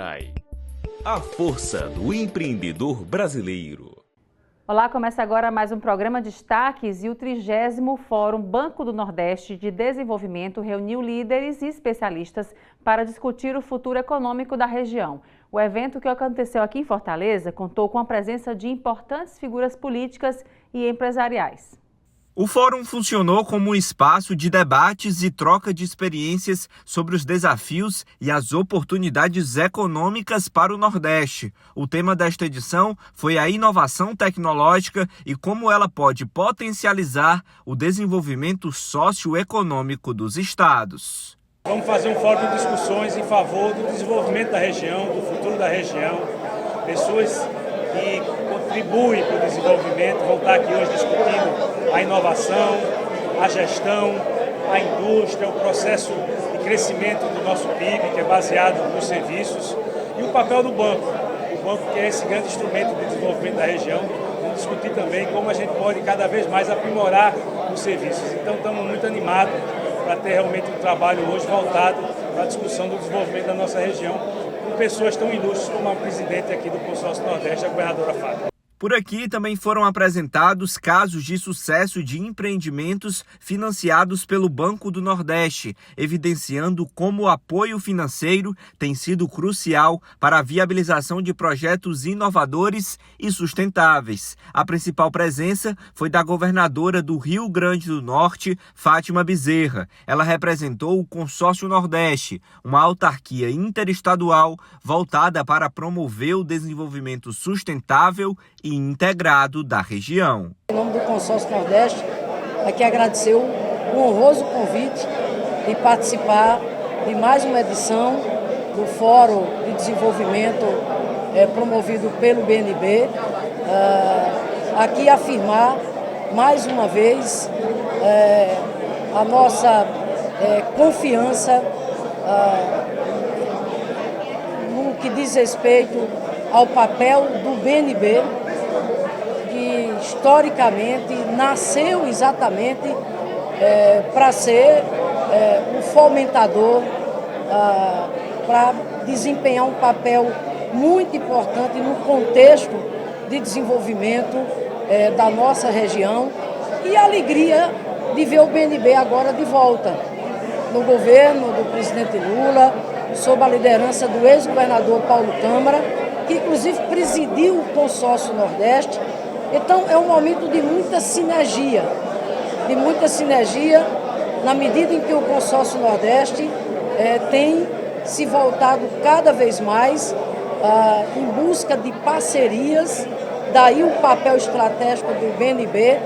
Sebrae. A força do empreendedor brasileiro. Olá, começa agora mais um programa Destaques e o 30º Fórum Banco do Nordeste de Desenvolvimento reuniu líderes e especialistas para discutir o futuro econômico da região. O evento, que aconteceu aqui em Fortaleza, contou com a presença de importantes figuras políticas e empresariais. O fórum funcionou como um espaço de debates e troca de experiências sobre os desafios e as oportunidades econômicas para o Nordeste. O tema desta edição foi a inovação tecnológica e como ela pode potencializar o desenvolvimento socioeconômico dos estados. Vamos fazer um fórum de discussões em favor do desenvolvimento da região, do futuro da região. Pessoas que contribuem para o desenvolvimento vão estar aqui hoje discutindo a inovação, a gestão, a indústria, o processo de crescimento do nosso PIB, que é baseado nos serviços, e o papel do banco. O banco, que é esse grande instrumento de desenvolvimento da região. Vamos discutir também como a gente pode cada vez mais aprimorar os serviços. Então estamos muito animados para ter realmente um trabalho hoje voltado para a discussão do desenvolvimento da nossa região, com pessoas tão ilustres como a presidente aqui do Consórcio Nordeste, a governadora Fátima. Por aqui também foram apresentados casos de sucesso de empreendimentos financiados pelo Banco do Nordeste, evidenciando como o apoio financeiro tem sido crucial para a viabilização de projetos inovadores e sustentáveis. A principal presença foi da governadora do Rio Grande do Norte, Fátima Bezerra. Ela representou o Consórcio Nordeste, uma autarquia interestadual voltada para promover o desenvolvimento sustentável e integrado da região. Em nome do Consórcio Nordeste, aqui agradecer o honroso convite de participar de mais uma edição do Fórum de Desenvolvimento promovido pelo BNB. Aqui afirmar mais uma vez a nossa confiança no que diz respeito ao papel do BNB, que historicamente nasceu exatamente para ser um fomentador, para desempenhar um papel muito importante no contexto de desenvolvimento da nossa região, e a alegria de ver o BNB agora de volta no governo do presidente Lula, sob a liderança do ex-governador Paulo Câmara, que inclusive presidiu o Consórcio Nordeste. Então é um momento de muita sinergia na medida em que o Consórcio Nordeste tem se voltado cada vez mais em busca de parcerias, daí o papel estratégico do BNB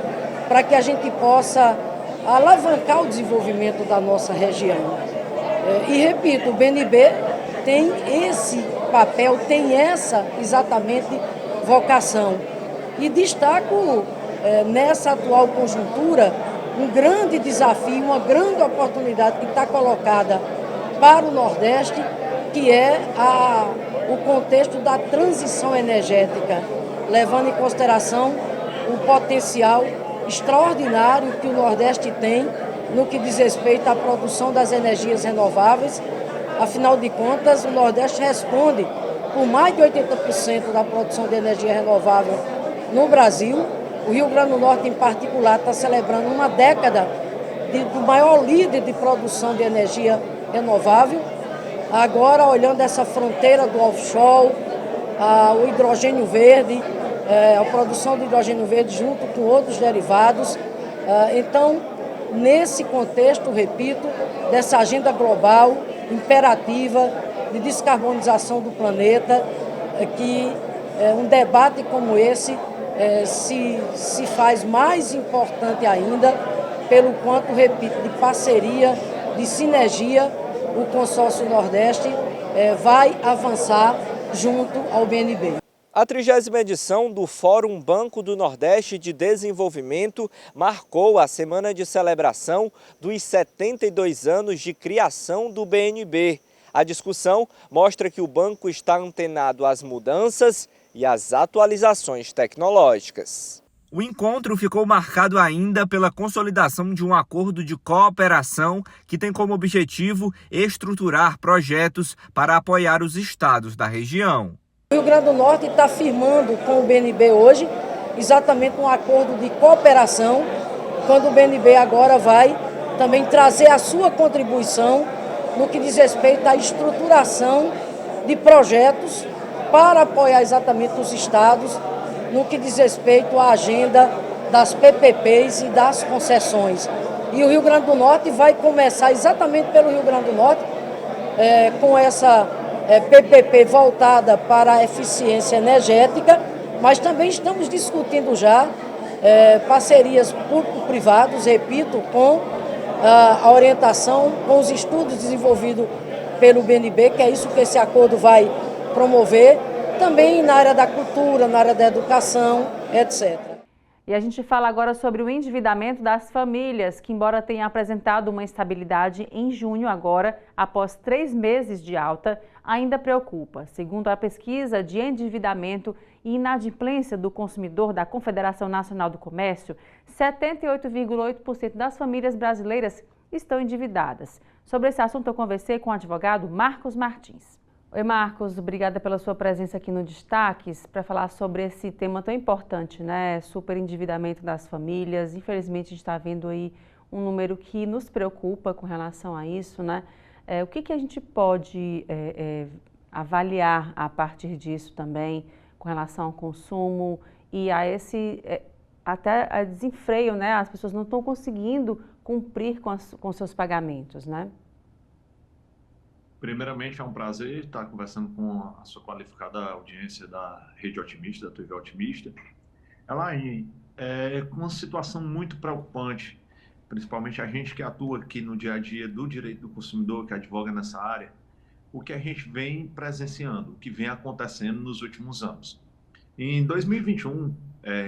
para que a gente possa alavancar o desenvolvimento da nossa região. E repito, o BNB tem esse papel, tem essa exatamente vocação. E destaco nessa atual conjuntura um grande desafio, uma grande oportunidade que está colocada para o Nordeste, que é o contexto da transição energética, levando em consideração o potencial extraordinário que o Nordeste tem no que diz respeito à produção das energias renováveis. Afinal de contas, o Nordeste responde por mais de 80% da produção de energia renovável no Brasil. O Rio Grande do Norte, em particular, está celebrando uma década do maior líder de produção de energia renovável. Agora, olhando essa fronteira do offshore, o hidrogênio verde, a produção de hidrogênio verde junto com outros derivados. Então, nesse contexto, repito, dessa agenda global imperativa de descarbonização do planeta, que um debate como esse se faz mais importante ainda, pelo quanto, repito, de parceria, de sinergia, o Consórcio Nordeste vai avançar junto ao BNB. A 30ª edição do Fórum Banco do Nordeste de Desenvolvimento marcou a semana de celebração dos 72 anos de criação do BNB. A discussão mostra que o banco está antenado às mudanças e às atualizações tecnológicas. O encontro ficou marcado ainda pela consolidação de um acordo de cooperação que tem como objetivo estruturar projetos para apoiar os estados da região. O Rio Grande do Norte está firmando com o BNB hoje exatamente um acordo de cooperação, quando o BNB agora vai também trazer a sua contribuição no que diz respeito à estruturação de projetos para apoiar exatamente os estados no que diz respeito à agenda das PPPs e das concessões. E o Rio Grande do Norte vai começar exatamente pelo Rio Grande do Norte, com essa PPP voltada para a eficiência energética, mas também estamos discutindo já parcerias público-privados, repito, com a orientação, com os estudos desenvolvidos pelo BNB, que é isso que esse acordo vai promover, também na área da cultura, na área da educação, etc. E a gente fala agora sobre o endividamento das famílias, que embora tenha apresentado uma estabilidade em junho agora, após 3 meses de alta, ainda preocupa. Segundo a pesquisa de endividamento e inadimplência do consumidor da Confederação Nacional do Comércio, 78,8% das famílias brasileiras estão endividadas. Sobre esse assunto eu conversei com o advogado Marcos Martins. Oi, Marcos, obrigada pela sua presença aqui no Destaques para falar sobre esse tema tão importante, né? Superendividamento das famílias. Infelizmente, a gente está vendo aí um número que nos preocupa com relação a isso, né? O que a gente pode avaliar a partir disso também com relação ao consumo e a esse até a desenfreio, né? As pessoas não estão conseguindo cumprir com seus pagamentos, né? Primeiramente, é um prazer estar conversando com a sua qualificada audiência da Rede Otimista, da TV Otimista. Elaine, é uma situação muito preocupante, principalmente a gente que atua aqui no dia a dia do direito do consumidor, que advoga nessa área, o que a gente vem presenciando, o que vem acontecendo nos últimos anos. Em 2021,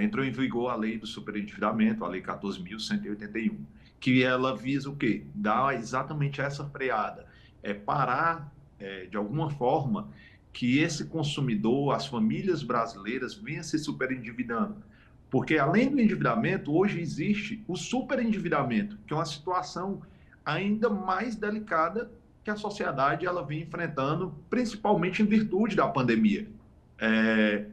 entrou em vigor a lei do superendividamento, a lei 14.181, que ela visa o quê? Dar exatamente essa freada, parar, de alguma forma, que esse consumidor, as famílias brasileiras, venham se superendividando. Porque, além do endividamento, hoje existe o superendividamento, que é uma situação ainda mais delicada que a sociedade ela vem enfrentando, principalmente em virtude da pandemia.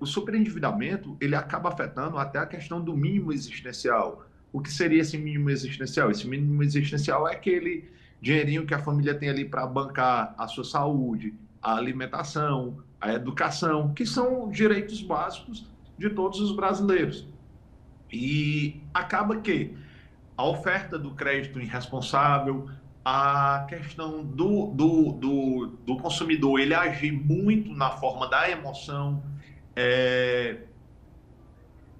O superendividamento, ele acaba afetando até a questão do mínimo existencial. O que seria esse mínimo existencial? Esse mínimo existencial é aquele dinheirinho que a família tem ali para bancar a sua saúde, a alimentação, a educação, que são direitos básicos de todos os brasileiros. E acaba que a oferta do crédito irresponsável, a questão do consumidor, ele agir muito na forma da emoção,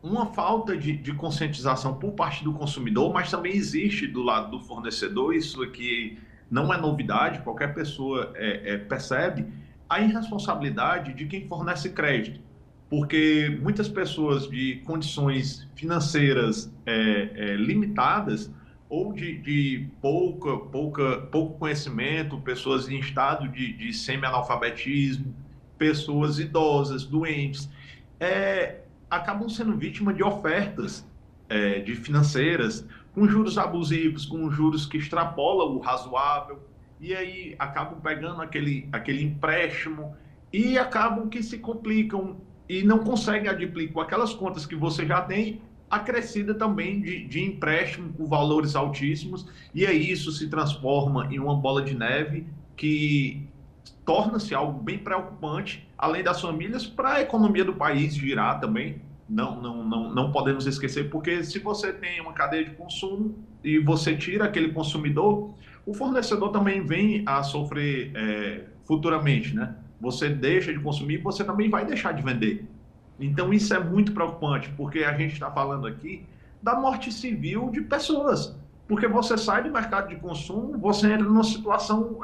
uma falta de conscientização por parte do consumidor, mas também existe do lado do fornecedor, isso aqui não é novidade, qualquer pessoa percebe, a irresponsabilidade de quem fornece crédito. Porque muitas pessoas de condições financeiras limitadas ou de pouco conhecimento, pessoas em estado de semi-analfabetismo, pessoas idosas, doentes, acabam sendo vítimas de ofertas de financeiras com juros abusivos, com juros que extrapolam o razoável, e aí acabam pegando aquele empréstimo e acabam que se complicam e não conseguem adimplir com aquelas contas que você já tem, acrescida também de empréstimo com valores altíssimos, e aí isso se transforma em uma bola de neve que torna-se algo bem preocupante, além das famílias, para a economia do país girar também. Não podemos esquecer, porque se você tem uma cadeia de consumo e você tira aquele consumidor, o fornecedor também vem a sofrer futuramente, né? Você deixa de consumir, você também vai deixar de vender. Então isso é muito preocupante, porque a gente está falando aqui da morte civil de pessoas. Porque você sai do mercado de consumo, você entra numa situação,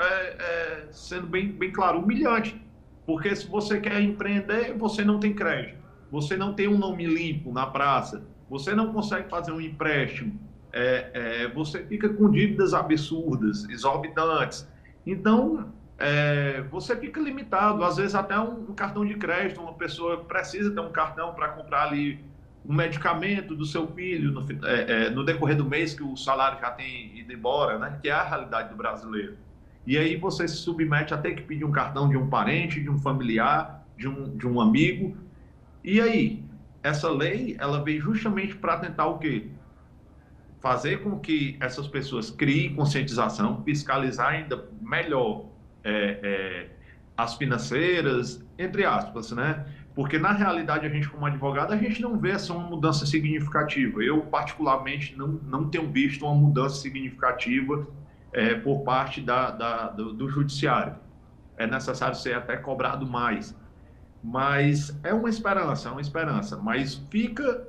sendo bem claro, humilhante. Porque se você quer empreender, você não tem crédito. Você não tem um nome limpo na praça. Você não consegue fazer um empréstimo. Você fica com dívidas absurdas, exorbitantes. Então, você fica limitado. Às vezes até um cartão de crédito, uma pessoa precisa ter um cartão para comprar ali um medicamento do seu filho no decorrer do mês que o salário já tem ido embora, né? Que é a realidade do brasileiro. E aí você se submete a ter que pedir um cartão de um parente, de um familiar, de um amigo. E aí, essa lei, ela veio justamente para tentar o quê? Fazer com que essas pessoas criem conscientização, fiscalizar ainda melhor as financeiras, entre aspas, né? Porque, na realidade, a gente, como advogado, a gente não vê essa uma mudança significativa. Eu, particularmente, não tenho visto uma mudança significativa por parte do judiciário. É necessário ser até cobrado mais. Mas é uma esperança. Mas fica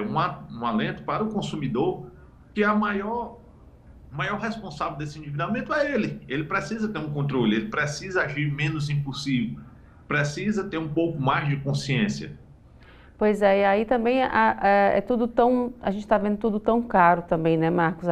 um alento para o consumidor que a maior responsável desse endividamento é ele. Ele precisa ter um controle, ele precisa agir menos impulsivo, precisa ter um pouco mais de consciência. Pois é, e aí também é tudo tão, a gente está vendo tudo tão caro também, né, Marcos?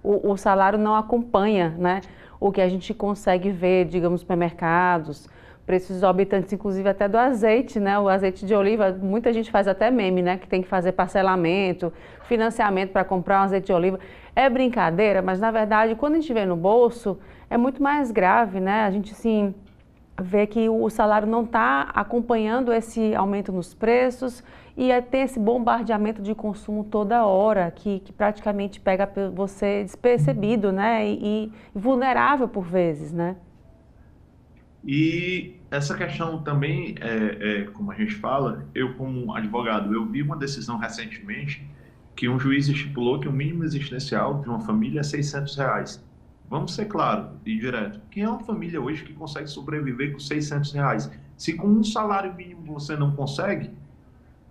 O salário não acompanha, né, o que a gente consegue ver, digamos, supermercados, preços exorbitantes, inclusive até do azeite, né? O azeite de oliva, muita gente faz até meme, né? Que tem que fazer parcelamento, financiamento para comprar um azeite de oliva. É brincadeira, mas na verdade, quando a gente vê no bolso, é muito mais grave, né? A gente, assim, vê que o salário não está acompanhando esse aumento nos preços e tem esse bombardeamento de consumo toda hora, que praticamente pega você despercebido, né? E vulnerável por vezes, né? E essa questão também, como a gente fala, eu como advogado, eu vi uma decisão recentemente que um juiz estipulou que o mínimo existencial de uma família é R$600. Vamos ser claro e direto. Quem é uma família hoje que consegue sobreviver com R$600? Se com um salário mínimo você não consegue,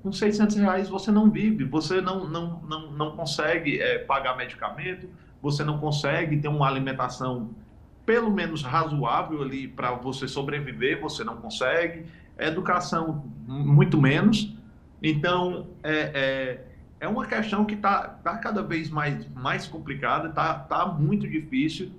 com R$600 você não vive, você não consegue pagar medicamento, você não consegue ter uma alimentação pelo menos razoável ali para você sobreviver, você não consegue, educação muito menos. Então, é uma questão que tá cada vez mais complicada, tá muito difícil,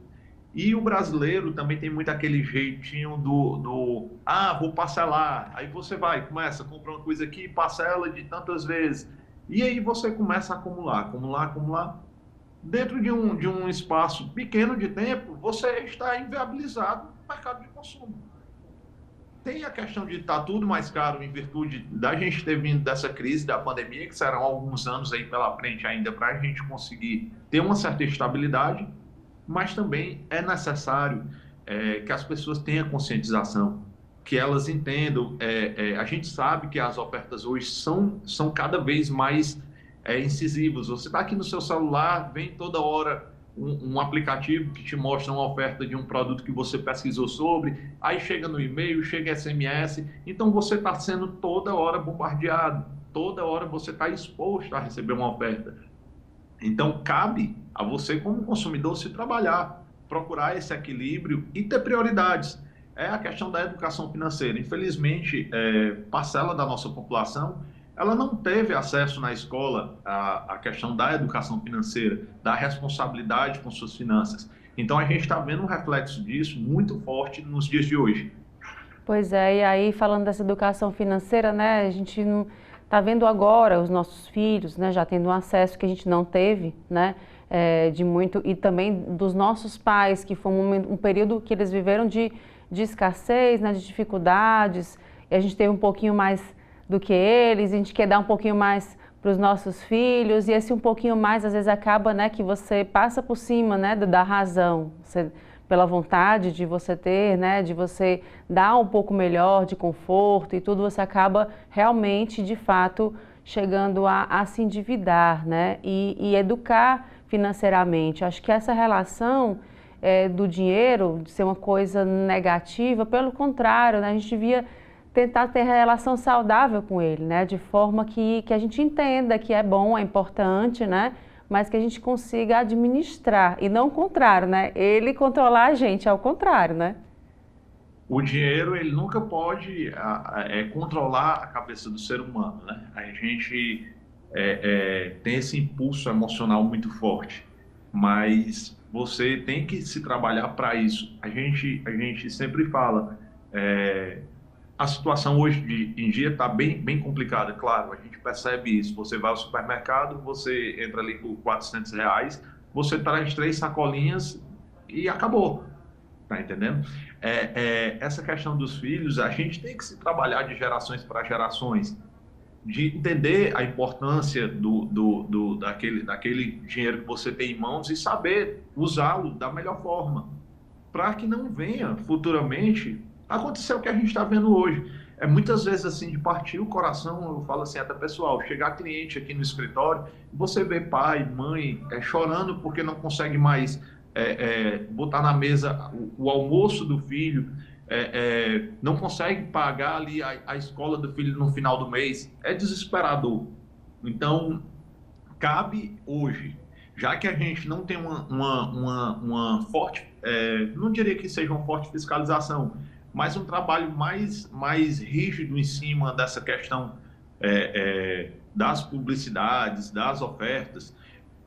e o brasileiro também tem muito aquele jeitinho vou parcelar, aí você começa a comprar uma coisa aqui, parcela de tantas vezes, e aí você começa a acumular. Dentro de um espaço pequeno de tempo, você está inviabilizado no mercado de consumo. Tem a questão de estar tudo mais caro em virtude da gente ter vindo dessa crise da pandemia, que serão alguns anos aí pela frente ainda para a gente conseguir ter uma certa estabilidade, mas também é necessário que as pessoas tenham conscientização, que elas entendam. A gente sabe que as ofertas hoje são cada vez mais incisivos. Você está aqui no seu celular, vem toda hora um aplicativo que te mostra uma oferta de um produto que você pesquisou sobre, aí chega no e-mail, chega SMS, então você está sendo toda hora bombardeado, toda hora você está exposto a receber uma oferta. Então cabe a você como consumidor se trabalhar, procurar esse equilíbrio e ter prioridades. É a questão da educação financeira. Infelizmente, parcela da nossa população ela não teve acesso na escola à questão da educação financeira, da responsabilidade com suas finanças. Então, a gente está vendo um reflexo disso muito forte nos dias de hoje. Pois é, e aí falando dessa educação financeira, né, a gente não está vendo agora os nossos filhos, né, já tendo um acesso que a gente não teve, né, de muito, e também dos nossos pais, que foi um período que eles viveram de escassez, né, de dificuldades, e a gente teve um pouquinho mais do que eles, a gente quer dar um pouquinho mais para os nossos filhos, e esse um pouquinho mais às vezes acaba, né, que você passa por cima, né, da razão, pela vontade de você ter, né, de você dar um pouco melhor de conforto e tudo, você acaba realmente, de fato, chegando a se endividar, né, e educar financeiramente. Acho que essa relação do dinheiro, de ser uma coisa negativa, pelo contrário, né, a gente devia tentar ter relação saudável com ele, né? De forma que a gente entenda que é bom, é importante, né? Mas que a gente consiga administrar, e não o contrário, né? Ele controlar a gente, ao contrário, né? O dinheiro, ele nunca pode controlar a cabeça do ser humano, né? A gente tem esse impulso emocional muito forte, mas você tem que se trabalhar para isso. A gente sempre fala... A situação hoje em dia está bem complicada, claro, a gente percebe isso. Você vai ao supermercado, você entra ali por R$ 400, você traz 3 sacolinhas e acabou, tá entendendo? Essa questão dos filhos, a gente tem que se trabalhar de gerações para gerações, de entender a importância daquele dinheiro que você tem em mãos e saber usá-lo da melhor forma, para que não venha futuramente acontecer o que a gente está vendo hoje. Muitas vezes assim, de partir o coração, eu falo assim até pessoal, chegar cliente aqui no escritório, você vê pai, mãe chorando porque não consegue mais botar na mesa o almoço do filho, não consegue pagar ali a escola do filho no final do mês. É desesperador. Então, cabe hoje, já que a gente não tem uma forte, não diria que seja uma forte fiscalização, mas um trabalho mais rígido em cima dessa questão das publicidades, das ofertas.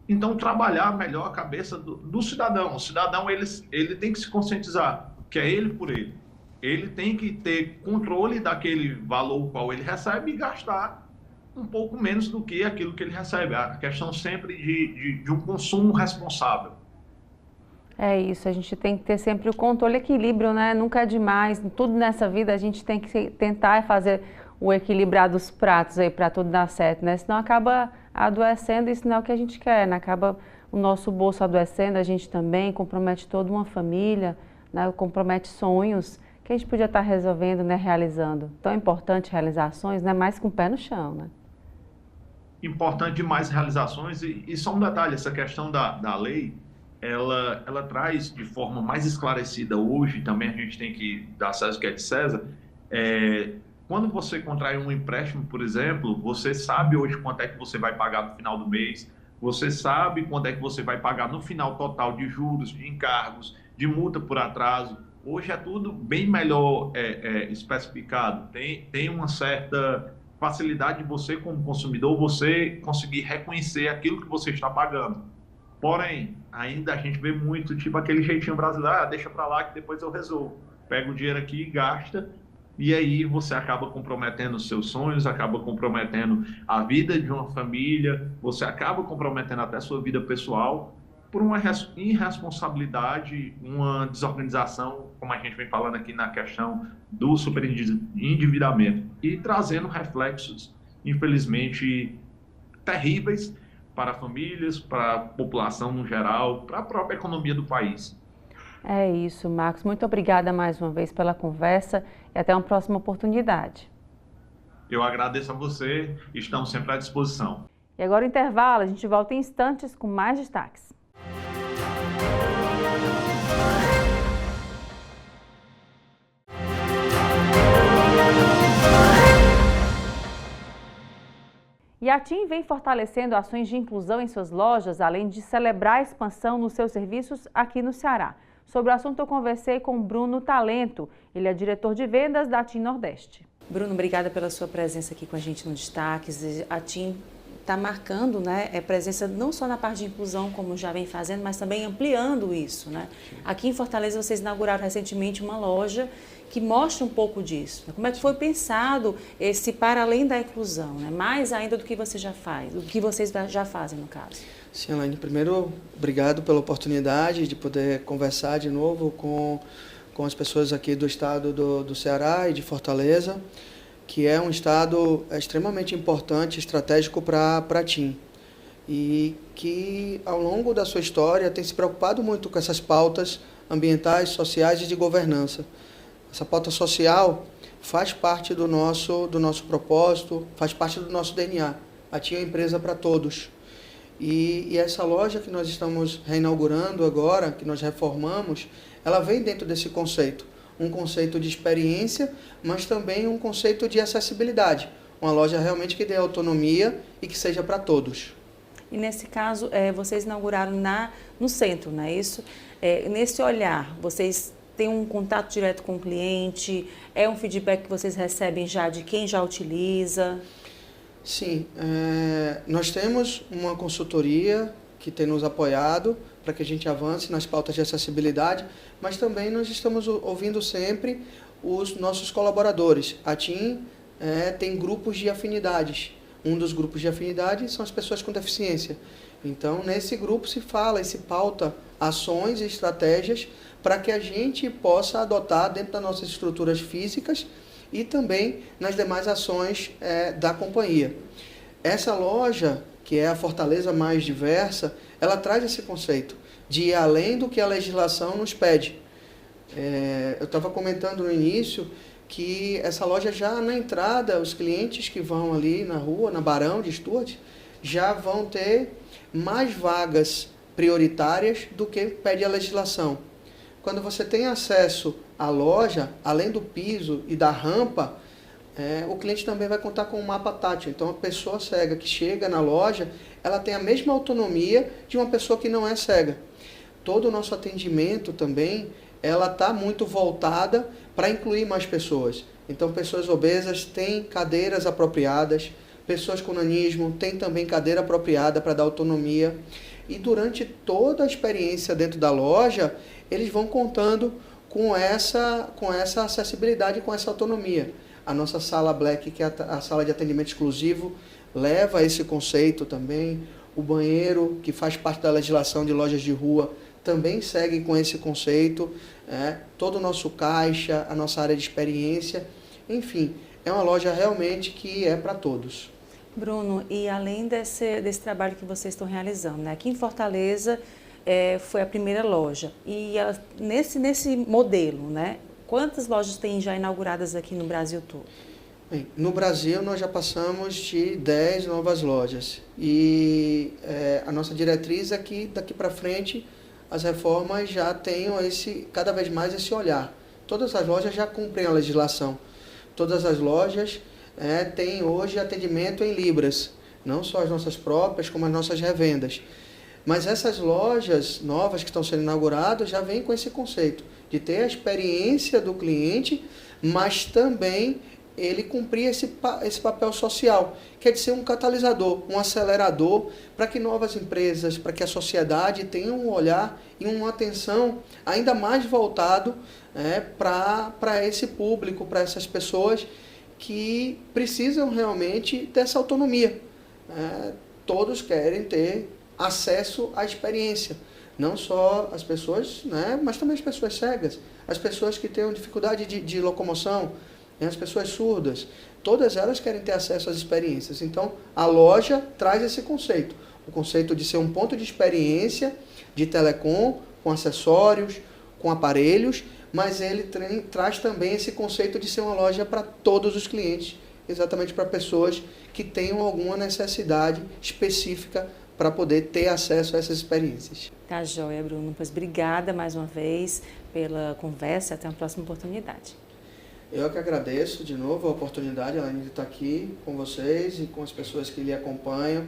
Então, trabalhar melhor a cabeça do cidadão. O cidadão, ele tem que se conscientizar, que é ele por ele. Ele tem que ter controle daquele valor qual ele recebe e gastar um pouco menos do que aquilo que ele recebe. A questão sempre de um consumo responsável. É isso, a gente tem que ter sempre o controle, equilíbrio, né? Nunca é demais. Tudo nessa vida a gente tem que tentar fazer o equilibrar dos pratos aí para tudo dar certo, né? Senão acaba adoecendo e isso não é o que a gente quer, né? Acaba o nosso bolso adoecendo, a gente também compromete toda uma família, né? Compromete sonhos que a gente podia estar resolvendo, né? Realizando. Tão importante realizações, né? Mais com o pé no chão, né? Importante demais realizações e só um detalhe, essa questão da lei, ela traz de forma mais esclarecida hoje, também a gente tem que dar César o que é de César. Quando você contrai um empréstimo, por exemplo, você sabe hoje quanto é que você vai pagar no final do mês, você sabe quanto é que você vai pagar no final total de juros, de encargos, de multa por atraso. Hoje é tudo bem melhor especificado, tem uma certa facilidade de você, como consumidor, você conseguir reconhecer aquilo que você está pagando. Porém, ainda a gente vê muito, tipo aquele jeitinho brasileiro, deixa para lá que depois eu resolvo. Pega o dinheiro aqui e gasta, e aí você acaba comprometendo os seus sonhos, acaba comprometendo a vida de uma família, você acaba comprometendo até a sua vida pessoal por uma irresponsabilidade, uma desorganização, como a gente vem falando aqui na questão do superendividamento, e trazendo reflexos, infelizmente, terríveis para famílias, para a população no geral, para a própria economia do país. É isso, Marcos. Muito obrigada mais uma vez pela conversa e até uma próxima oportunidade. Eu agradeço a você e estamos sempre à disposição. E agora o intervalo, a gente volta em instantes com mais destaques. E a TIM vem fortalecendo ações de inclusão em suas lojas, além de celebrar a expansão nos seus serviços aqui no Ceará. Sobre o assunto eu conversei com Bruno Talento, ele é diretor de vendas da TIM Nordeste. Bruno, obrigada pela sua presença aqui com a gente no Destaques. A TIM está marcando, né, presença não só na parte de inclusão, como já vem fazendo, mas também ampliando isso, né? Aqui em Fortaleza vocês inauguraram recentemente uma loja que mostra um pouco disso. Né? Como é que foi pensado esse para além da inclusão, né? Mais ainda do que você já faz, do que vocês já fazem no caso? Sim, Elaine, primeiro, obrigado pela oportunidade de poder conversar de novo com as pessoas aqui do estado do Ceará e de Fortaleza, que é um estado extremamente importante, estratégico para a TIM, e que ao longo da sua história tem se preocupado muito com essas pautas ambientais, sociais e de governança. Essa pauta social faz parte do nosso propósito, faz parte do nosso DNA. A TIM é uma empresa para todos. E essa loja que nós estamos reinaugurando agora, que nós reformamos, ela vem dentro desse conceito. Um conceito de experiência, mas também um conceito de acessibilidade. Uma loja realmente que dê autonomia e que seja para todos. E nesse caso, vocês inauguraram no centro, não é isso? Nesse olhar, vocês têm um contato direto com o cliente? É um feedback que vocês recebem já de quem já utiliza? Sim, nós temos uma consultoria que tem nos apoiado para que a gente avance nas pautas de acessibilidade, mas também nós estamos ouvindo sempre os nossos colaboradores. A TIM tem grupos de afinidades. Um dos grupos de afinidade são as pessoas com deficiência. Então, nesse grupo se fala e se pauta ações e estratégias para que a gente possa adotar dentro das nossas estruturas físicas e também nas demais ações da companhia. Essa loja, que é a Fortaleza Mais Diversa, ela traz esse conceito de ir além do que a legislação nos pede. Eu estava comentando no início que essa loja já na entrada, os clientes que vão ali na rua, na Barão de Stuart, já vão ter mais vagas prioritárias do que pede a legislação. Quando você tem acesso à loja, além do piso e da rampa, o cliente também vai contar com um mapa tátil. Então, a pessoa cega que chega na loja, ela tem a mesma autonomia de uma pessoa que não é cega. Todo o nosso atendimento também, ela está muito voltada para incluir mais pessoas. Então, pessoas obesas têm cadeiras apropriadas, pessoas com nanismo têm também cadeira apropriada para dar autonomia. E durante toda a experiência dentro da loja, eles vão contando com essa acessibilidade, com essa autonomia. A nossa sala Black, que é a sala de atendimento exclusivo, leva esse conceito também. O banheiro, que faz parte da legislação de lojas de rua, também segue com esse conceito. Todo o nosso caixa, a nossa área de experiência, enfim, é uma loja realmente que é para todos. Bruno, e além desse trabalho que vocês estão realizando, né? Aqui em Fortaleza foi a primeira loja. E nesse modelo, né? Quantas lojas tem já inauguradas aqui no Brasil todo? Bem, no Brasil nós já passamos de 10 novas lojas. E a nossa diretriz é que daqui para frente as reformas já tenham cada vez mais esse olhar. Todas as lojas já cumprem a legislação. Todas as lojas têm hoje atendimento em libras, não só as nossas próprias, como as nossas revendas. Mas essas lojas novas que estão sendo inauguradas já vêm com esse conceito de ter a experiência do cliente, mas também ele cumprir esse papel social, que é de ser um catalisador, um acelerador para que novas empresas, para que a sociedade tenha um olhar e uma atenção ainda mais voltado para esse público, para essas pessoas que precisam realmente dessa autonomia. Todos querem ter acesso à experiência, não só as pessoas, mas também as pessoas cegas, as pessoas que têm dificuldade de locomoção, as pessoas surdas, todas elas querem ter acesso às experiências. Então, a loja traz esse conceito, o conceito de ser um ponto de experiência de telecom, com acessórios, com aparelhos, mas ele traz também esse conceito de ser uma loja para todos os clientes, exatamente para pessoas que tenham alguma necessidade específica para poder ter acesso a essas experiências. Tá joia, Bruno. Pois obrigada mais uma vez pela conversa. Até uma próxima oportunidade. Eu que agradeço de novo a oportunidade, Elaine, de estar aqui com vocês e com as pessoas que lhe acompanham,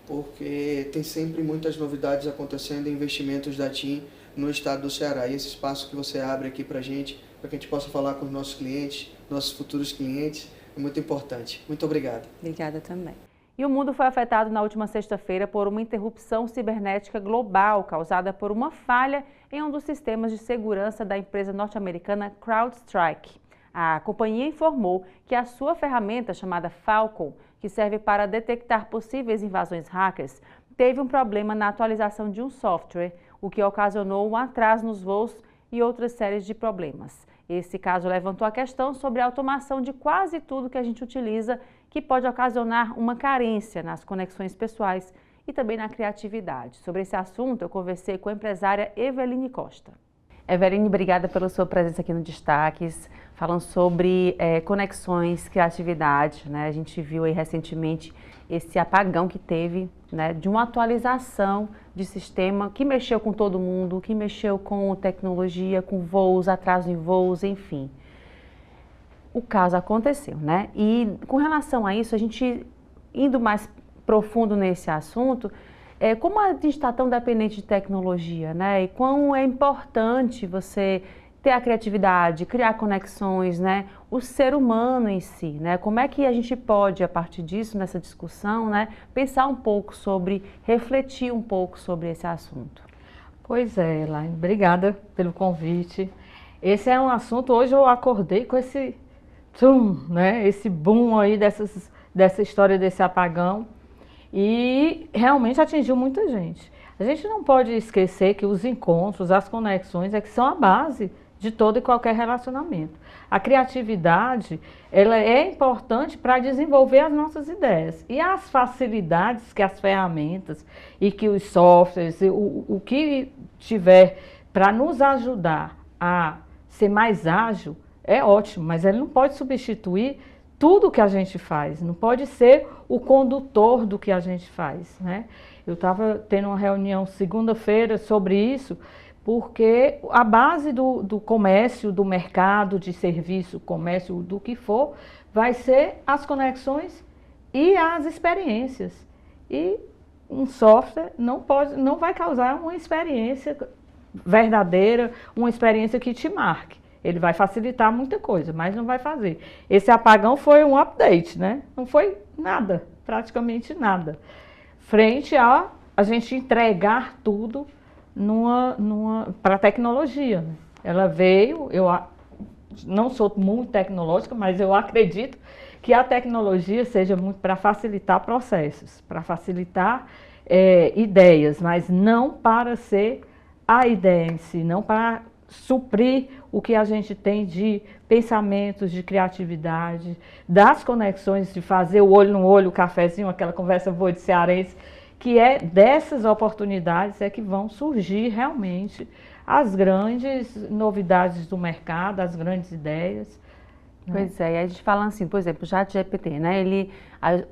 porque tem sempre muitas novidades acontecendo em investimentos da TIM no estado do Ceará. E esse espaço que você abre aqui para a gente gente possa falar com os nossos clientes, nossos futuros clientes, é muito importante. Muito obrigado. Obrigada também. E o mundo foi afetado na última sexta-feira por uma interrupção cibernética global causada por uma falha em um dos sistemas de segurança da empresa norte-americana CrowdStrike. A companhia informou que a sua ferramenta, chamada Falcon, que serve para detectar possíveis invasões hackers, teve um problema na atualização de um software, o que ocasionou um atraso nos voos e outras séries de problemas. Esse caso levantou a questão sobre a automação de quase tudo que a gente utiliza, que pode ocasionar uma carência nas conexões pessoais e também na criatividade. Sobre esse assunto, eu conversei com a empresária Eveline Costa. Eveline, obrigada pela sua presença aqui no Destaques, falando sobre conexões, criatividade, né? A gente viu aí recentemente esse apagão que teve, né, de uma atualização de sistema que mexeu com todo mundo, que mexeu com tecnologia, com voos, atraso em voos, enfim. O caso aconteceu, né? E com relação a isso, a gente indo mais profundo nesse assunto, como a gente está tão dependente de tecnologia, né? E quão é importante você ter a criatividade, criar conexões, né? O ser humano em si, né? Como é que a gente pode, a partir disso, nessa discussão, né? Pensar um pouco sobre, refletir um pouco sobre esse assunto. Pois é, Elaine, obrigada pelo convite. Esse é um assunto, hoje eu acordei com esse né, esse boom aí dessa história desse apagão e realmente atingiu muita gente. A gente não pode esquecer que os encontros, as conexões é que são a base de todo e qualquer relacionamento. A criatividade, ela é importante para desenvolver as nossas ideias. E as facilidades que as ferramentas e que os softwares, o que tiver para nos ajudar a ser mais ágil, é ótimo, mas ele não pode substituir tudo que a gente faz, não pode ser o condutor do que a gente faz, né? Eu estava tendo uma reunião segunda-feira sobre isso, porque a base do comércio, do mercado, de serviço, comércio, do que for, vai ser as conexões e as experiências. E um software não vai causar uma experiência verdadeira, uma experiência que te marque. Ele vai facilitar muita coisa, mas não vai fazer. Esse apagão foi um update, né? Não foi nada, praticamente nada. Frente a gente entregar tudo para a tecnologia. Né? Ela veio, eu não sou muito tecnológica, mas eu acredito que a tecnologia seja muito para facilitar processos, para facilitar ideias, mas não para ser a ideia em si, não para suprir o que a gente tem de pensamentos, de criatividade, das conexões, de fazer o olho no olho, o cafezinho, aquela conversa boa de cearense, que é dessas oportunidades é que vão surgir realmente as grandes novidades do mercado, as grandes ideias. Pois é, e a gente fala assim, por exemplo, o ChatGPT, né?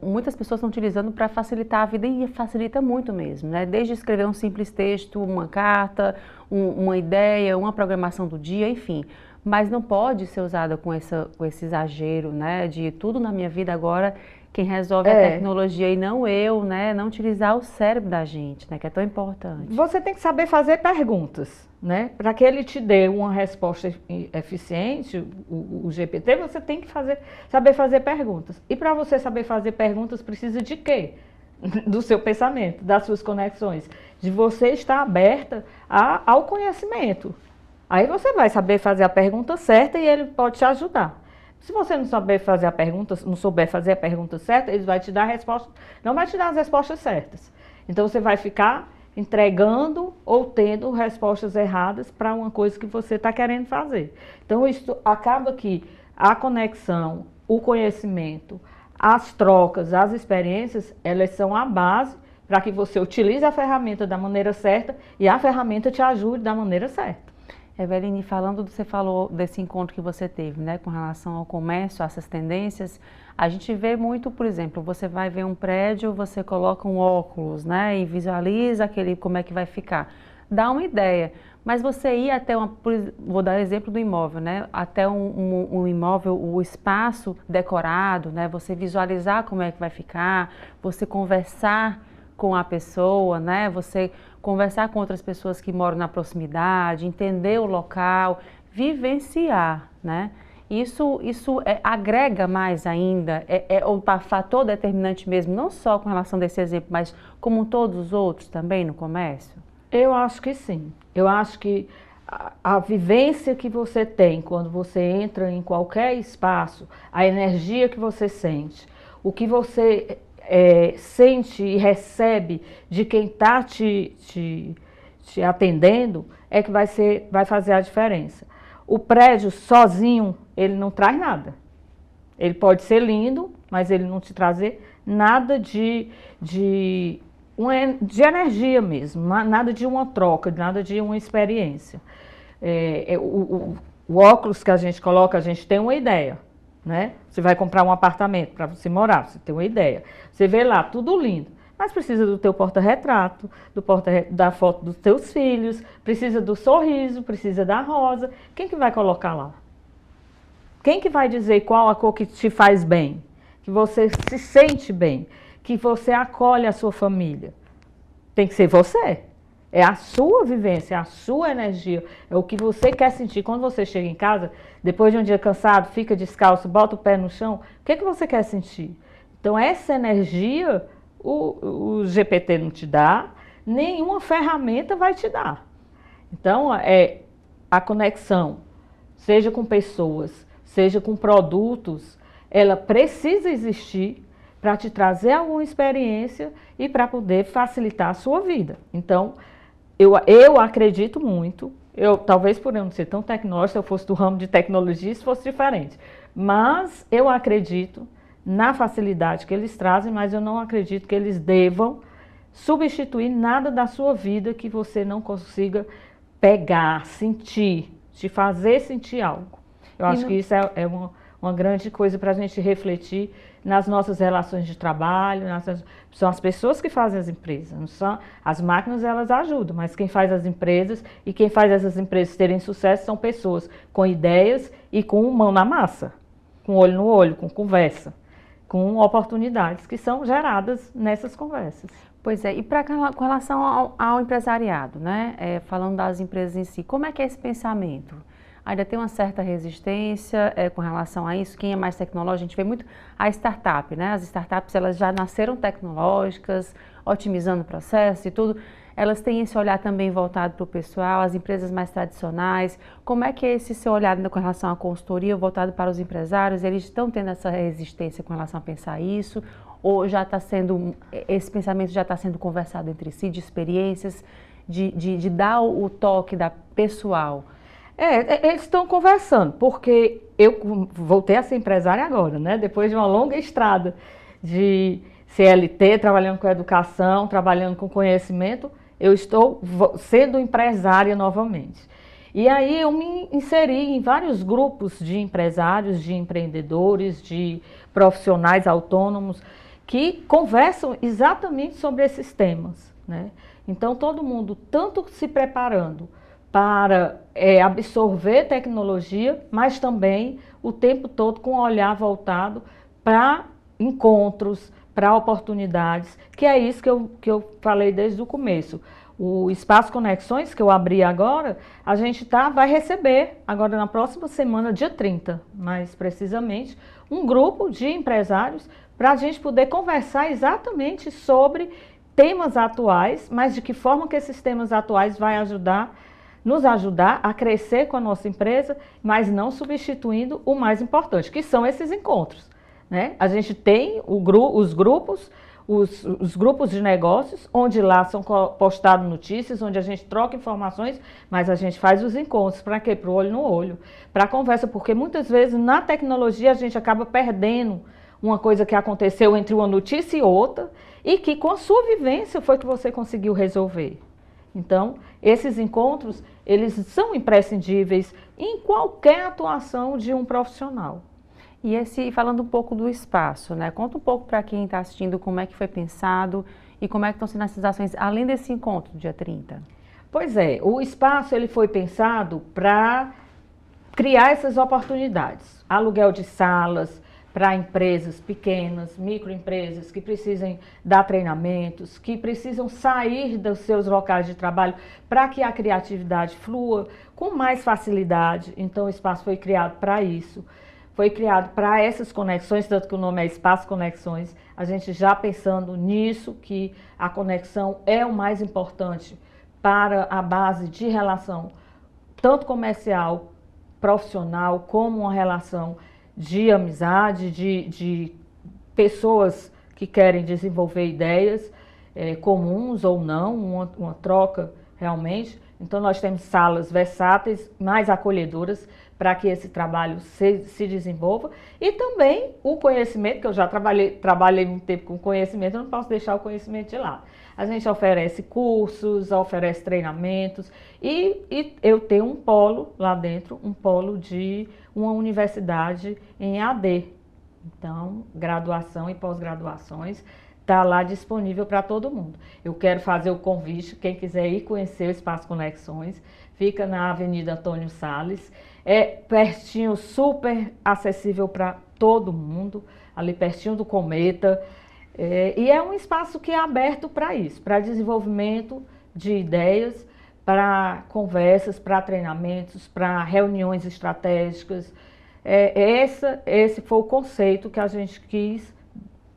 Muitas pessoas estão utilizando para facilitar a vida e facilita muito mesmo, né? Desde escrever um simples texto, uma carta, uma ideia, uma programação do dia, enfim. Mas não pode ser usada com esse exagero, né? De tudo na minha vida agora, quem resolve é a tecnologia e não eu, né? Não utilizar o cérebro da gente, né? Que é tão importante. Você tem que saber fazer perguntas, né? Para que ele te dê uma resposta eficiente, o GPT, você tem que saber fazer perguntas. E para você saber fazer perguntas, precisa de quê? Do seu pensamento, das suas conexões, de você estar aberta ao conhecimento. Aí você vai saber fazer a pergunta certa e ele pode te ajudar. Se você não souber fazer a pergunta certa, ele vai te dar a resposta, não vai te dar as respostas certas. Então você vai ficar entregando ou tendo respostas erradas para uma coisa que você está querendo fazer. Então isso acaba que a conexão, o conhecimento, as trocas, as experiências, elas são a base para que você utilize a ferramenta da maneira certa e a ferramenta te ajude da maneira certa. Eveline, você falou desse encontro que você teve, né, com relação ao comércio, essas tendências, a gente vê muito, por exemplo, você vai ver um prédio, você coloca um óculos, né, e visualiza como é que vai ficar. Dá uma ideia, mas você ir até vou dar exemplo do imóvel, né, até um imóvel, o espaço decorado, né, você visualizar como é que vai ficar, você conversar com a pessoa, né, você conversar com outras pessoas que moram na proximidade, entender o local, vivenciar, né? Isso agrega mais ainda, é o fator determinante mesmo, não só com relação a esse exemplo, mas como todos os outros também no comércio? Eu acho que sim. Eu acho que a vivência que você tem quando você entra em qualquer espaço, a energia que você sente, o que você sente e recebe de quem está te atendendo é que vai fazer a diferença. O prédio sozinho, ele não traz nada. Ele pode ser lindo, mas ele não te trazer nada de energia mesmo, nada de uma troca, nada de uma experiência. O óculos que a gente coloca, a gente tem uma ideia. Né? Você vai comprar um apartamento para você morar, você tem uma ideia. Você vê lá, tudo lindo, mas precisa do teu porta-retrato, da foto dos teus filhos, precisa do sorriso, precisa da rosa. Quem que vai colocar lá? Quem que vai dizer qual a cor que te faz bem? Que você se sente bem? Que você acolhe a sua família? Tem que ser você. É a sua vivência, é a sua energia, é o que você quer sentir. Quando você chega em casa, depois de um dia cansado, fica descalço, bota o pé no chão, o que você quer sentir? Então essa energia o GPT não te dá, nenhuma ferramenta vai te dar. Então a conexão seja com pessoas, seja com produtos, ela precisa existir para te trazer alguma experiência e para poder facilitar a sua vida. Então, eu acredito muito, talvez por eu não ser tão tecnológica, se eu fosse do ramo de tecnologia, isso fosse diferente. Mas eu acredito na facilidade que eles trazem, mas eu não acredito que eles devam substituir nada da sua vida que você não consiga pegar, sentir, te fazer sentir algo. Eu acho que isso é uma grande coisa para a gente refletir nas nossas relações de trabalho, são as pessoas que fazem as empresas, não são, as máquinas elas ajudam, mas quem faz as empresas e quem faz essas empresas terem sucesso são pessoas com ideias e com mão na massa, com olho no olho, com conversa, com oportunidades que são geradas nessas conversas. Pois é, e com relação ao empresariado, né? Falando das empresas em si, como é que é esse pensamento? Ainda tem uma certa resistência com relação a isso? Quem é mais tecnológico, a gente vê muito a startup, né? As startups, elas já nasceram tecnológicas, otimizando o processo e tudo. Elas têm esse olhar também voltado para o pessoal, as empresas mais tradicionais. Como é que é esse seu olhar com relação à consultoria voltado para os empresários? Eles estão tendo essa resistência com relação a pensar isso? Ou já está sendo, esse pensamento já está sendo conversado entre si, de experiências, de dar o toque da pessoal? Eles estão conversando, porque eu voltei a ser empresária agora, né? Depois de uma longa estrada de CLT, trabalhando com educação, trabalhando com conhecimento, eu estou sendo empresária novamente. E aí eu me inseri em vários grupos de empresários, de empreendedores, de profissionais autônomos, que conversam exatamente sobre esses temas, né? Então todo mundo tanto se preparando para absorver tecnologia, mas também o tempo todo com um olhar voltado para encontros, para oportunidades, que é isso que eu falei desde o começo. O Espaço Conexões, que eu abri agora, a gente vai receber, agora na próxima semana, dia 30, mais precisamente, um grupo de empresários para a gente poder conversar exatamente sobre temas atuais, mas de que forma que esses temas atuais vão nos ajudar a crescer com a nossa empresa, mas não substituindo o mais importante, que são esses encontros, né? A gente tem os grupos de negócios, onde lá são postadas notícias, onde a gente troca informações, mas a gente faz os encontros. Para quê? Para o olho no olho, para a conversa, porque muitas vezes na tecnologia a gente acaba perdendo uma coisa que aconteceu entre uma notícia e outra, e que com a sua vivência foi que você conseguiu resolver. Então, esses encontros, eles são imprescindíveis em qualquer atuação de um profissional. E falando um pouco do espaço, né? Conta um pouco para quem está assistindo como é que foi pensado e como é que estão sendo essas ações, além desse encontro do dia 30. Pois é, o espaço ele foi pensado para criar essas oportunidades. Aluguel de salas para empresas pequenas, microempresas que precisem dar treinamentos, que precisam sair dos seus locais de trabalho para que a criatividade flua com mais facilidade. Então o espaço foi criado para isso. Foi criado para essas conexões, tanto que o nome é Espaço Conexões, a gente já pensando nisso, que a conexão é o mais importante para a base de relação, tanto comercial, profissional, como uma relação de amizade, de pessoas que querem desenvolver ideias comuns ou não, uma troca realmente. Então nós temos salas versáteis, mais acolhedoras, para que esse trabalho se desenvolva. E também o conhecimento, que eu já trabalhei muito tempo com conhecimento, eu não posso deixar o conhecimento de lado. A gente oferece cursos, oferece treinamentos e eu tenho um polo lá dentro, um polo de uma universidade em AD. Então, graduação e pós-graduações está lá disponível para todo mundo. Eu quero fazer o convite, quem quiser ir conhecer o Espaço Conexões, fica na Avenida Antônio Salles, é pertinho, super acessível para todo mundo, ali pertinho do Cometa, e é um espaço que é aberto para isso, para desenvolvimento de ideias, para conversas, para treinamentos, para reuniões estratégicas. Esse foi o conceito que a gente quis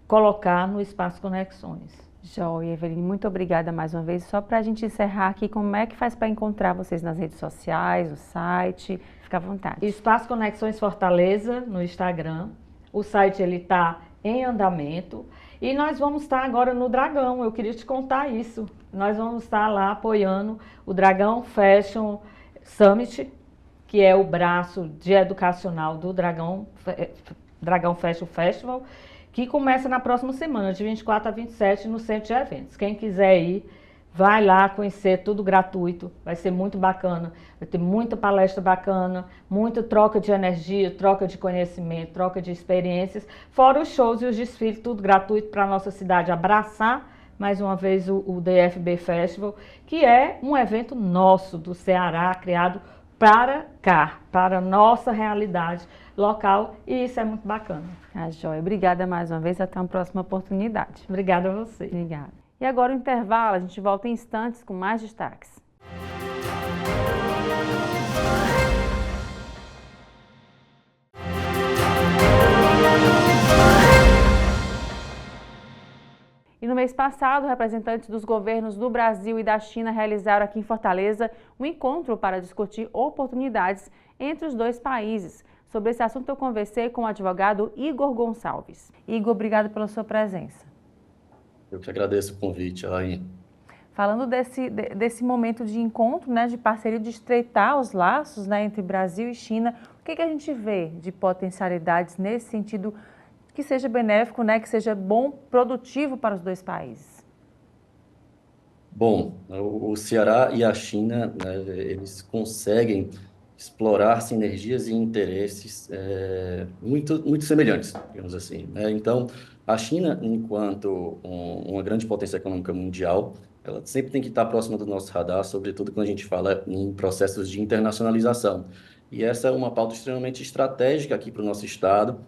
colocar no Espaço Conexões, Joia, Eveline, muito obrigada mais uma vez. Só para a gente encerrar aqui, como é que faz para encontrar vocês nas redes sociais, no site? Fica à vontade. Espaço Conexões Fortaleza no Instagram. O site ele está em andamento. E nós vamos estar agora no Dragão, eu queria te contar isso. Nós vamos estar lá apoiando o Dragão Fashion Summit, que é o braço de educacional do Dragão Fashion Festival, que começa na próxima semana, de 24 a 27, no Centro de Eventos. Quem quiser ir, vai lá conhecer, tudo gratuito, vai ser muito bacana, vai ter muita palestra bacana, muita troca de energia, troca de conhecimento, troca de experiências, fora os shows e os desfiles, tudo gratuito para a nossa cidade abraçar, mais uma vez, o DFB Festival, que é um evento nosso, do Ceará, criado para cá, para a nossa realidade local, e isso é muito bacana. Joia, obrigada mais uma vez, até uma próxima oportunidade. Obrigada a você. Obrigada. E agora o intervalo, a gente volta em instantes com mais destaques. E no mês passado, representantes dos governos do Brasil e da China realizaram aqui em Fortaleza um encontro para discutir oportunidades entre os dois países. Sobre esse assunto eu conversei com o advogado Igor Gonçalves. Igor, obrigado pela sua presença. Eu que agradeço o convite, Alain. Falando desse momento de encontro, né, de parceria, de estreitar os laços, né, entre Brasil e China, o que a gente vê de potencialidades nesse sentido que seja benéfico, né, que seja bom, produtivo para os dois países? Bom, o Ceará e a China, né, eles conseguem explorar sinergias e interesses muito semelhantes, digamos assim, né? Então, a China, enquanto uma grande potência econômica mundial, ela sempre tem que estar próxima do nosso radar, sobretudo quando a gente fala em processos de internacionalização. E essa é uma pauta extremamente estratégica aqui para o nosso estado,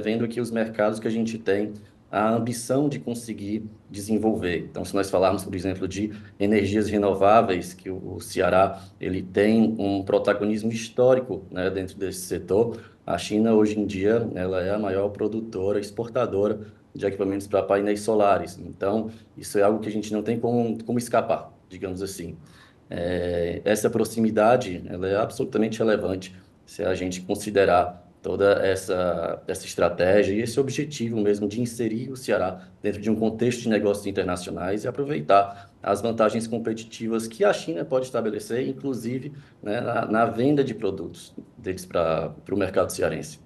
vendo aqui os mercados que a gente tem a ambição de conseguir desenvolver. Então, se nós falarmos, por exemplo, de energias renováveis, que o Ceará ele tem um protagonismo histórico, né, dentro desse setor, a China, hoje em dia, ela é a maior produtora, exportadora de equipamentos para painéis solares. Então, isso é algo que a gente não tem como escapar, digamos assim. Essa proximidade ela é absolutamente relevante se a gente considerar toda essa estratégia e esse objetivo mesmo de inserir o Ceará dentro de um contexto de negócios internacionais e aproveitar as vantagens competitivas que a China pode estabelecer, inclusive, né, na venda de produtos deles para o mercado cearense.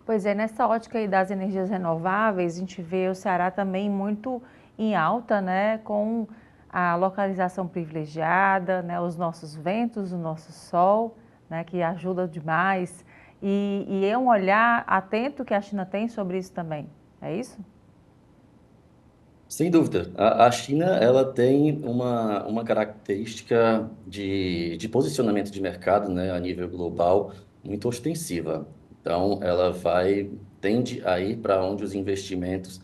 Pois é, nessa ótica aí das energias renováveis, a gente vê o Ceará também muito em alta, né, com a localização privilegiada, né, os nossos ventos, o nosso sol, né, que ajuda demais. E é um olhar atento que a China tem sobre isso também, é isso? Sem dúvida. A China ela tem uma característica de posicionamento de mercado, né, a nível global muito ostensiva. Então, ela tende a ir para onde os investimentos,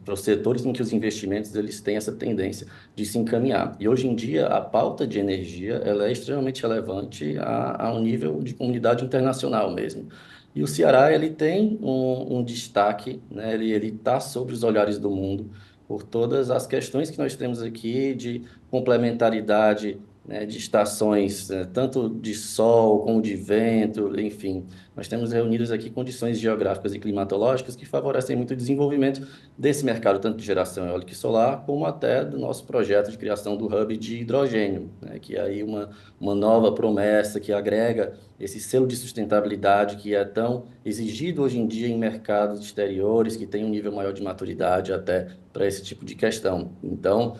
para os setores em que os investimentos eles têm essa tendência de se encaminhar. E hoje em dia, a pauta de energia ela é extremamente relevante a um nível de comunidade internacional mesmo. E o Ceará ele tem um destaque, né? Ele está sobre os olhares do mundo por todas as questões que nós temos aqui de complementaridade, né, de estações, tanto de sol como de vento, enfim. Nós temos reunidos aqui condições geográficas e climatológicas que favorecem muito o desenvolvimento desse mercado, tanto de geração eólica e solar, como até do nosso projeto de criação do hub de hidrogênio, né, que é aí uma nova promessa que agrega esse selo de sustentabilidade que é tão exigido hoje em dia em mercados exteriores, que tem um nível maior de maturidade até para esse tipo de questão. Então,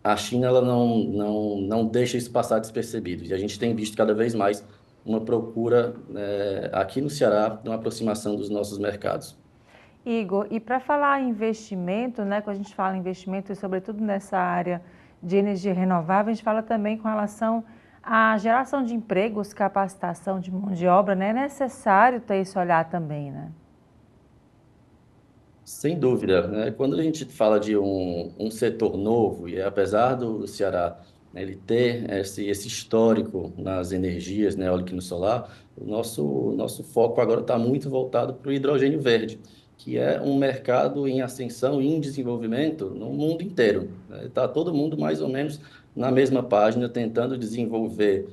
a China ela não deixa isso passar despercebido. E a gente tem visto cada vez mais uma procura aqui no Ceará de uma aproximação dos nossos mercados. Igor, e para falar em investimento, né, quando a gente fala em investimento, e sobretudo nessa área de energia renovável, a gente fala também com relação à geração de empregos, capacitação de mão de obra, né? É necessário ter esse olhar também, né? Sem dúvida, né? Quando a gente fala de um setor novo, e apesar do Ceará, né, ele ter esse histórico nas energias, né, eólica e no solar, o nosso foco agora está muito voltado para o hidrogênio verde, que é um mercado em ascensão e em desenvolvimento no mundo inteiro. Está todo mundo mais ou menos na mesma página, tentando desenvolver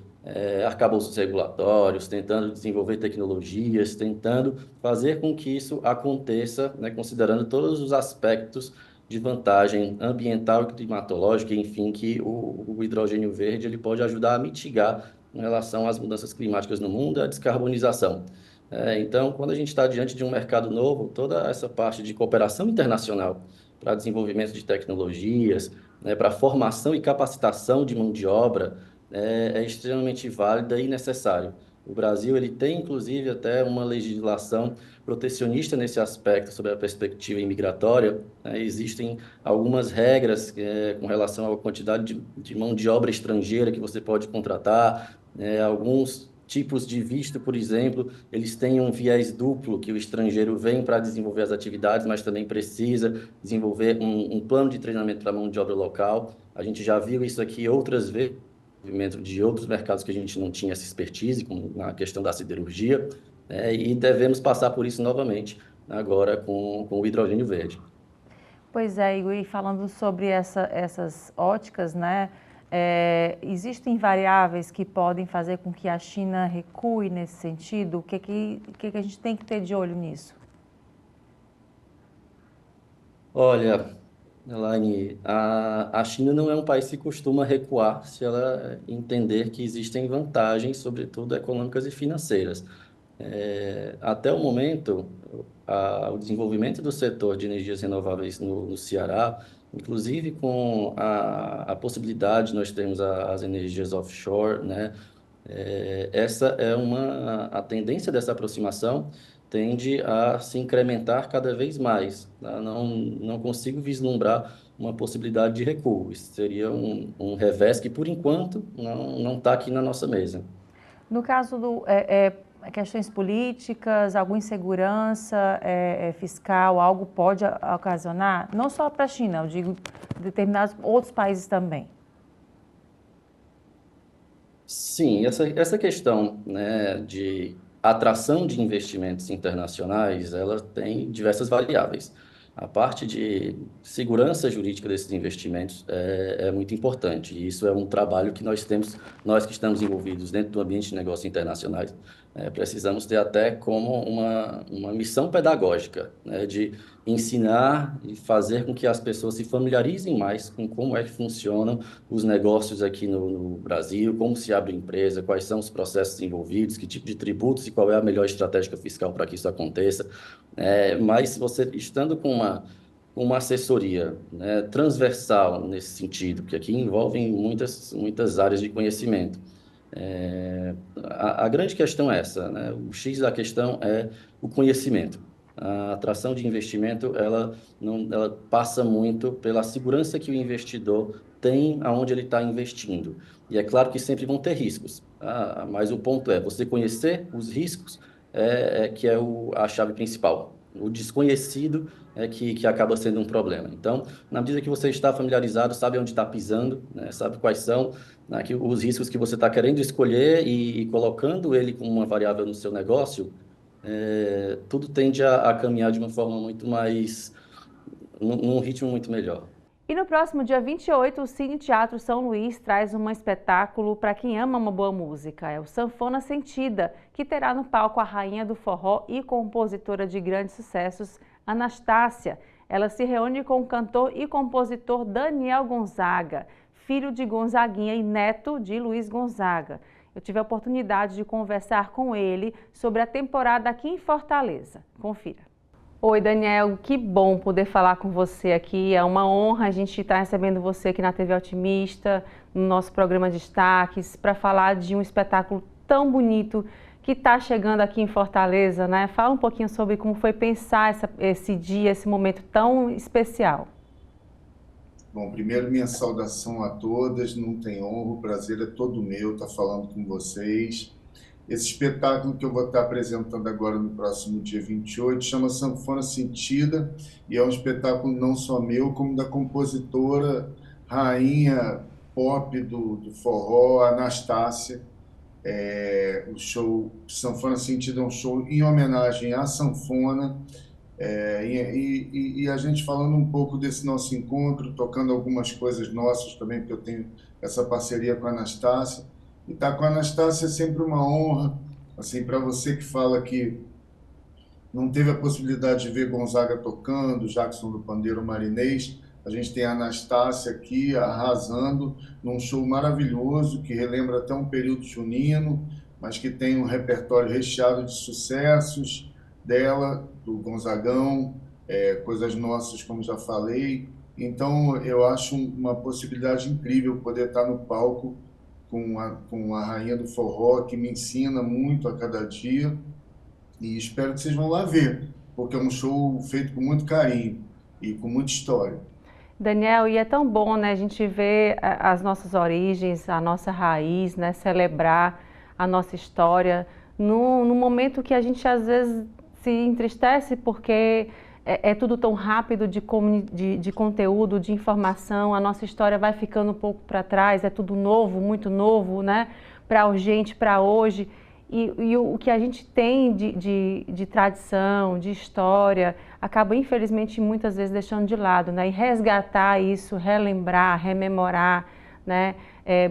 arcabouços regulatórios, tentando desenvolver tecnologias, tentando fazer com que isso aconteça, né, considerando todos os aspectos de vantagem ambiental e climatológica, enfim, que o hidrogênio verde ele pode ajudar a mitigar em relação às mudanças climáticas no mundo e à descarbonização. Então, quando a gente está diante de um mercado novo, toda essa parte de cooperação internacional para desenvolvimento de tecnologias, né, para formação e capacitação de mão de obra, é extremamente válida e necessário. O Brasil ele tem, inclusive, até uma legislação protecionista nesse aspecto, sobre a perspectiva imigratória. Existem algumas regras com relação à quantidade de mão de obra estrangeira que você pode contratar, alguns tipos de visto, por exemplo, eles têm um viés duplo, que o estrangeiro vem para desenvolver as atividades, mas também precisa desenvolver um plano de treinamento para a mão de obra local. A gente já viu isso aqui outras vezes, de outros mercados que a gente não tinha essa expertise, como na questão da siderurgia, e devemos passar por isso novamente, agora com o hidrogênio verde. Pois é, Igor, e falando sobre essas óticas, né, existem variáveis que podem fazer com que a China recue nesse sentido? O que a gente tem que ter de olho nisso? Olha, Elaine, a China não é um país que costuma recuar se ela entender que existem vantagens, sobretudo econômicas e financeiras. Até o momento, o desenvolvimento do setor de energias renováveis no Ceará, inclusive com a possibilidade de nós termos as energias offshore, né? Essa é a tendência dessa aproximação tende a se incrementar cada vez mais. Tá? Não consigo vislumbrar uma possibilidade de recuo. Isso seria um revés que, por enquanto, não está aqui na nossa mesa. No caso questões políticas, alguma insegurança fiscal, algo pode ocasionar, não só para a China, eu digo determinados outros países também. Sim, essa questão, né, de atração de investimentos internacionais, ela tem diversas variáveis. A parte de segurança jurídica desses investimentos é muito importante. E isso é um trabalho que nós que estamos envolvidos dentro do ambiente de negócios internacionais, precisamos ter até como uma missão pedagógica, né, de ensinar e fazer com que as pessoas se familiarizem mais com como é que funcionam os negócios aqui no Brasil, como se abre empresa, quais são os processos envolvidos, que tipo de tributos e qual é a melhor estratégia fiscal para que isso aconteça. Mas você estando com uma assessoria, né, transversal nesse sentido, porque aqui envolvem muitas áreas de conhecimento. A grande questão é essa, né? O X da questão é o conhecimento. A atração de investimento, ela passa muito pela segurança que o investidor tem aonde ele está investindo. E é claro que sempre vão ter riscos, mas o ponto é você conhecer os riscos, que é a chave principal. O desconhecido é que acaba sendo um problema. Então, na medida que você está familiarizado, sabe onde está pisando, né, sabe quais são, né, os riscos que você está querendo escolher e colocando ele como uma variável no seu negócio, tudo tende a caminhar de uma forma muito mais, num ritmo muito melhor. E no próximo dia 28, o Cine Teatro São Luís traz um espetáculo para quem ama uma boa música. É o Sanfona Sentida, que terá no palco a rainha do forró e compositora de grandes sucessos, Anastácia. Ela se reúne com o cantor e compositor Daniel Gonzaga, filho de Gonzaguinha e neto de Luiz Gonzaga. Eu tive a oportunidade de conversar com ele sobre a temporada aqui em Fortaleza. Confira. Oi, Daniel, que bom poder falar com você aqui. É uma honra a gente estar recebendo você aqui na TV Otimista, no nosso programa Destaques, para falar de um espetáculo tão bonito que está chegando aqui em Fortaleza, né? Fala um pouquinho sobre como foi pensar esse dia, esse momento tão especial. Bom, primeiro minha saudação a todas, não tem honra, o prazer é todo meu estar falando com vocês. Esse espetáculo que eu vou estar apresentando agora no próximo dia 28 chama Sanfona Sentida e é um espetáculo não só meu, como da compositora, rainha pop do forró, Anastácia. O show Sanfona Sentida é um show em homenagem à sanfona, E a gente falando um pouco desse nosso encontro, tocando algumas coisas nossas também, porque eu tenho essa parceria com a Anastácia. E estar com a Anastácia é sempre uma honra, assim, para você que fala que não teve a possibilidade de ver Gonzaga tocando, Jackson do Pandeiro Marinês. A gente tem a Anastácia aqui arrasando num show maravilhoso que relembra até um período junino, mas que tem um repertório recheado de sucessos dela, do Gonzagão, coisas nossas, como já falei. Então, eu acho uma possibilidade incrível poder estar no palco com a rainha do forró, que me ensina muito a cada dia. E espero que vocês vão lá ver, porque é um show feito com muito carinho e com muita história. Daniel, e é tão bom, né, a gente ver as nossas origens, a nossa raiz, né, celebrar a nossa história num momento que a gente às vezes se entristece porque é tudo tão rápido de conteúdo, de informação, a nossa história vai ficando um pouco para trás, é tudo novo, muito novo, né, para urgente, para hoje. E o que a gente tem de tradição, de história, acaba infelizmente muitas vezes deixando de lado, né? E resgatar isso, relembrar, rememorar, né?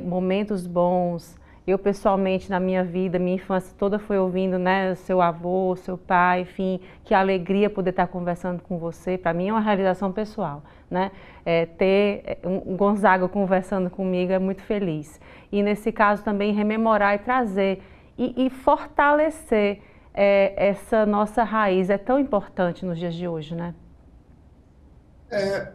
Momentos bons. Eu pessoalmente na minha vida, minha infância toda foi ouvindo, né? Seu avô, seu pai, enfim, que alegria poder estar conversando com você. Para mim é uma realização pessoal, né? Ter um Gonzaga conversando comigo é muito feliz. E nesse caso também rememorar e trazer e fortalecer essa nossa raiz. É tão importante nos dias de hoje, né?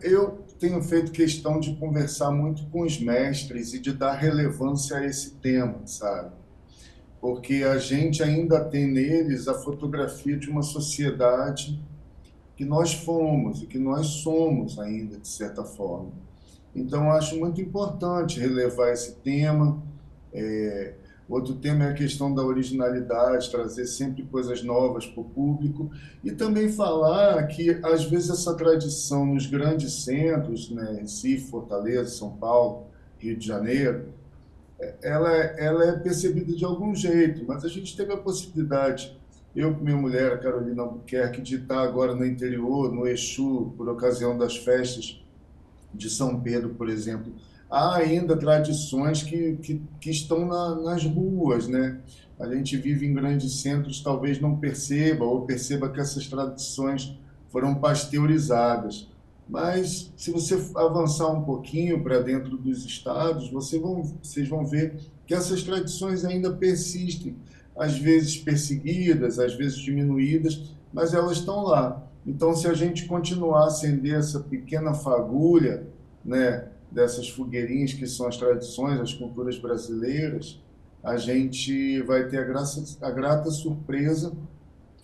Eu tenho feito questão de conversar muito com os mestres e de dar relevância a esse tema, sabe? Porque a gente ainda tem neles a fotografia de uma sociedade que nós fomos e que nós somos ainda, de certa forma. Então, eu acho muito importante relevar esse tema. Outro tema é a questão da originalidade, trazer sempre coisas novas para o público e também falar que, às vezes, essa tradição nos grandes centros, né, Recife, Fortaleza, São Paulo, Rio de Janeiro, ela é percebida de algum jeito, mas a gente teve a possibilidade, eu com minha mulher, a Carolina Albuquerque, de estar agora no interior, no Exu, por ocasião das festas de São Pedro, por exemplo. Há ainda tradições que estão nas ruas, né? A gente vive em grandes centros, talvez não perceba, ou perceba que essas tradições foram pasteurizadas. Mas, se você avançar um pouquinho para dentro dos estados, vocês vão ver que essas tradições ainda persistem, às vezes perseguidas, às vezes diminuídas, mas elas estão lá. Então, se a gente continuar a acender essa pequena fagulha, né, dessas fogueirinhas que são as tradições, as culturas brasileiras, a gente vai ter a grata surpresa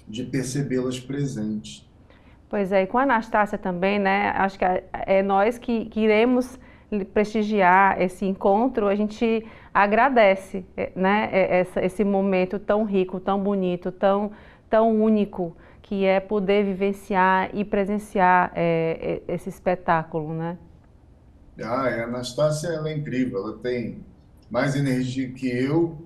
de percebê-las presentes. Pois é, e com a Anastácia também, né? Acho que é nós que iremos prestigiar esse encontro, a gente agradece, né? Esse momento tão rico, tão bonito, tão único, que é poder vivenciar e presenciar esse espetáculo, né? A Anastácia, ela é incrível, ela tem mais energia que eu,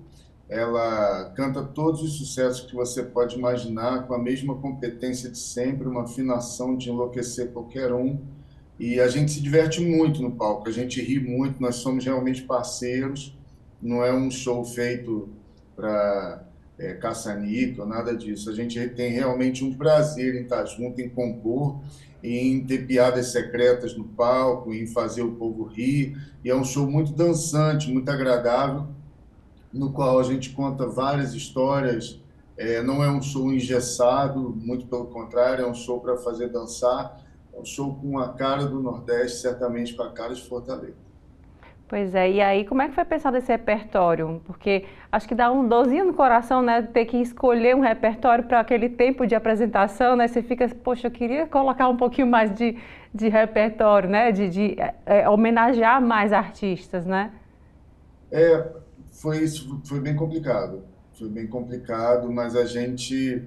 ela canta todos os sucessos que você pode imaginar, com a mesma competência de sempre, uma afinação de enlouquecer qualquer um, e a gente se diverte muito no palco, a gente ri muito, nós somos realmente parceiros, não é um show feito para caça-níquel, nada disso, a gente tem realmente um prazer em estar junto, em compor, em ter piadas secretas no palco, em fazer o povo rir, e é um show muito dançante, muito agradável, no qual a gente conta várias histórias, não é um show engessado, muito pelo contrário, é um show para fazer dançar, é um show com a cara do Nordeste, certamente com a cara de Fortaleza. Pois é, e aí como é que foi pensado esse repertório? Porque acho que dá um dorzinho no coração, né, ter que escolher um repertório para aquele tempo de apresentação, né, você fica, poxa, eu queria colocar um pouquinho mais de repertório, né, de homenagear mais artistas, né? Foi bem complicado, mas a gente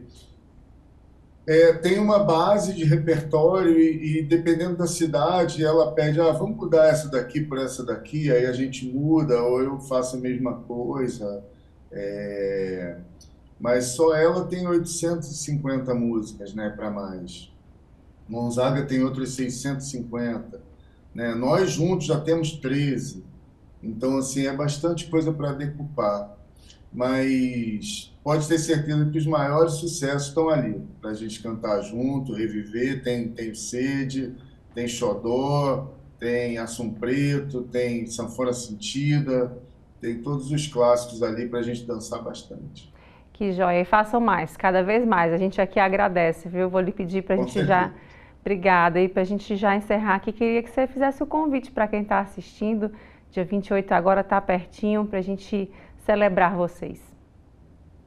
tem uma base de repertório e dependendo da cidade, ela pede, vamos mudar essa daqui por essa daqui, aí a gente muda, ou eu faço a mesma coisa. Mas só ela tem 850 músicas, né, para mais. Gonzaga tem outras 650, né? Nós juntos já temos 13. Então, assim, é bastante coisa para decupar. Mas pode ter certeza que os maiores sucessos estão ali, para a gente cantar junto, reviver. Tem Sede, tem Xodó, tem Assum Preto, tem Sanfona Sentida, tem todos os clássicos ali para a gente dançar bastante. Que joia, e façam mais, cada vez mais. A gente aqui agradece, viu? Vou lhe pedir para a gente já... Obrigada. E para a gente já encerrar aqui, queria que você fizesse o convite para quem está assistindo. Dia 28 agora está pertinho, para a gente celebrar vocês.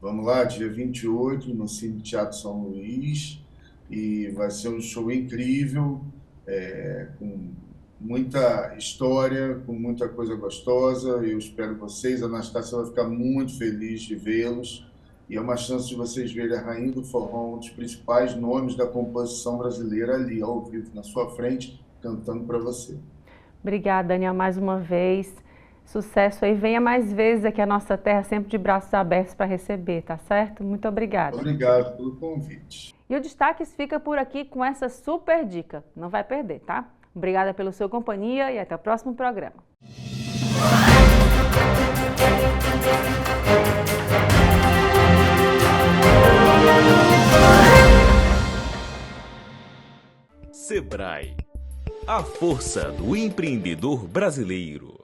Vamos lá, dia 28, no Cine Teatro São Luís. E vai ser um show incrível, com muita história, com muita coisa gostosa. Eu espero vocês. A Anastácia vai ficar muito feliz de vê-los. E é uma chance de vocês verem a Rainha do Forró, um dos principais nomes da composição brasileira ali, ao vivo, na sua frente, cantando para você. Obrigada, Daniel, mais uma vez. Sucesso aí. Venha mais vezes aqui à nossa terra, sempre de braços abertos para receber, tá certo? Muito obrigada. Obrigado pelo convite. E o Destaques fica por aqui com essa super dica. Não vai perder, tá? Obrigada pela sua companhia e até o próximo programa. Sebrae, a força do empreendedor brasileiro.